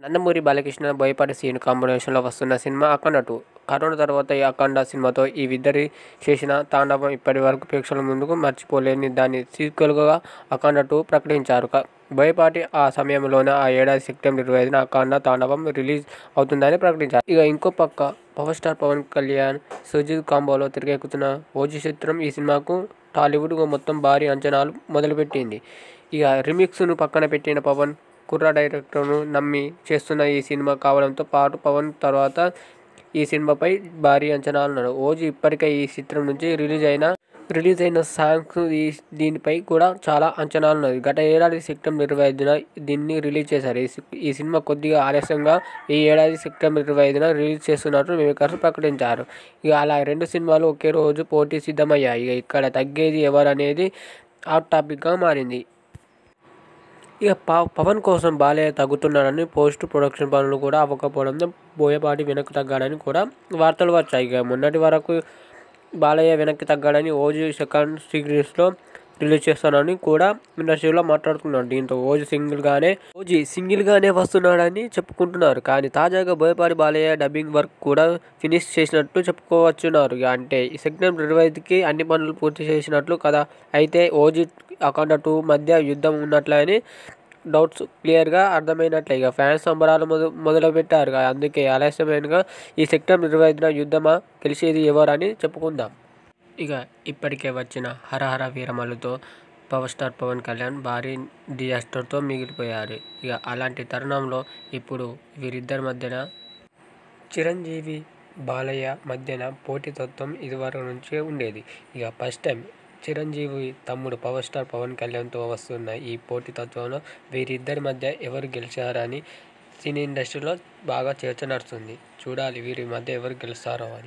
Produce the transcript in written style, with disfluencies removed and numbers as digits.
నందమూరి బాలకృష్ణ, బోయపాటి శ్రీను కాంబినేషన్లో వస్తున్న సినిమా 'అఖండ 2'. కరోనా తర్వాత ఈ 'అఖండ' సినిమాతో ఈ ఇద్దరి చేసిన తాండవం ఇప్పటి వరకు ప్రేక్షకుల ముందుకు మర్చిపోలేని దాని సీక్వెల్గా 'అఖండ 2' ప్రకటించారు. బోయపాటి ఆ సమయంలోనే ఆ ఏడాది సెప్టెంబర్ 25న 'అఖండ తాండవం' రిలీజ్ అవుతుందని ప్రకటించారు. ఇక ఇంకో పక్క పవర్ స్టార్ పవన్ కళ్యాణ్, సుజిత్ కాంబోలో తెరకెక్కుతున్న 'ఓజీ' చిత్రం ఈ సినిమాకు టాలీవుడ్ మొత్తం భారీ అంచనాలు మొదలుపెట్టింది. ఇక రీమేక్స్ను పక్కన పెట్టిన పవన్ కుర్ర డైరెక్టర్ను నమ్మి చేస్తున్న ఈ సినిమా కావడంతో పాటు పవన్ తర్వాత ఈ సినిమాపై భారీ అంచనాలున్నాయి. 'ఓజీ' ఇప్పటికే ఈ చిత్రం నుంచి రిలీజ్ అయిన సాంగ్స్ దీనిపై కూడా చాలా అంచనాలున్నాయి. గత ఏడాది సెప్టెంబర్ 25న దీన్ని రిలీజ్ చేశారు. ఈ సినిమా కొద్దిగా ఆలస్యంగా ఈ ఏడాది సెప్టెంబర్ 25న రిలీజ్ చేస్తున్నట్లు మేకర్స్ ప్రకటించారు. ఇక అలా రెండు సినిమాలు ఒకే రోజు పోటీకి సిద్ధమయ్యాయి. ఇక్కడ తగ్గేది ఎవరనేది హాట్ టాపిక్గా మారింది. ఇక పవన్ కోసం బాలయ్య తగ్గుతున్నాడని, పోస్ట్ ప్రొడక్షన్ పనులు కూడా అవ్వకపోవడంతో బోయపాటి వెనక్కి తగ్గాడని కూడా వార్తలు వచ్చాయి. ఇక మొన్నటి వరకు బాలయ్య వెనక్కి తగ్గాడని, 'ఓజీ' సెకండ్ సిరీస్లో రిలీజ్ చేస్తానని కూడా ఇండస్ట్రీలో మాట్లాడుతున్నారు. దీంతో 'ఓజీ' సింగిల్గానే వస్తున్నాడని చెప్పుకుంటున్నారు. కానీ తాజాగా బోయపాటి బాలయ్య డబ్బింగ్ వర్క్ కూడా ఫినిష్ చేసినట్లు చెప్పుకొచ్చున్నారు. అంటే సెప్టెంబర్ 25కి అన్ని పనులు పూర్తి చేసినట్లు కదా. అయితే 'ఓజీ', 'అఖండ 2' మధ్య యుద్ధం ఉన్నట్లే డౌట్స్ క్లియర్గా అర్థమైనట్లే. ఇక ఫ్యాన్స్ సంబరాలు మొదలుపెట్టారు. అందుకే ఆలస్యమైనా ఈ సెప్టెంబర్ 25న యుద్ధమా, గెలిచేది ఎవరని చెప్పుకుందాం. ఇక ఇప్పటికే వచ్చిన 'హరహర వీరమల్లు'తో పవర్ స్టార్ పవన్ కళ్యాణ్ భారీ డిజాస్టర్తో మిగిలిపోయారు. ఇక అలాంటి తరుణంలో ఇప్పుడు వీరిద్దరి మధ్యన చిరంజీవి, బాలయ్య మధ్యన పోటీతత్వం ఇదివరకు నుంచే ఉండేది. ఇక ఫస్ట్ టైం చిరంజీవి తమ్ముడు పవర్ స్టార్ పవన్ కళ్యాణ్తో వస్తున్న ఈ పోటీతత్వంలో వీరిద్దరి మధ్య ఎవరు గెలిచారని సినీ ఇండస్ట్రీలో బాగా చర్చ నడుస్తుంది. చూడాలి వీరి మధ్య ఎవరు గెలుస్తారో అని.